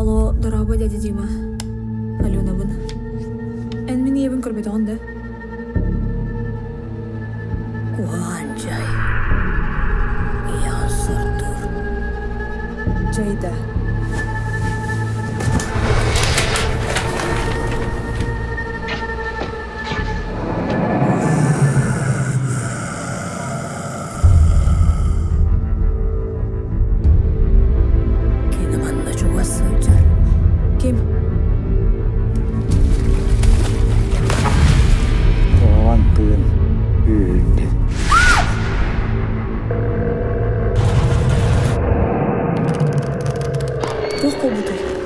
Алло, дорогой дядя Дима. Алена бын. Эн мені ебін көрбеді онда. Куан жай. Ясыр тур. Жайда. Kim? Kovanปืนอื่นPourquoi bouteille?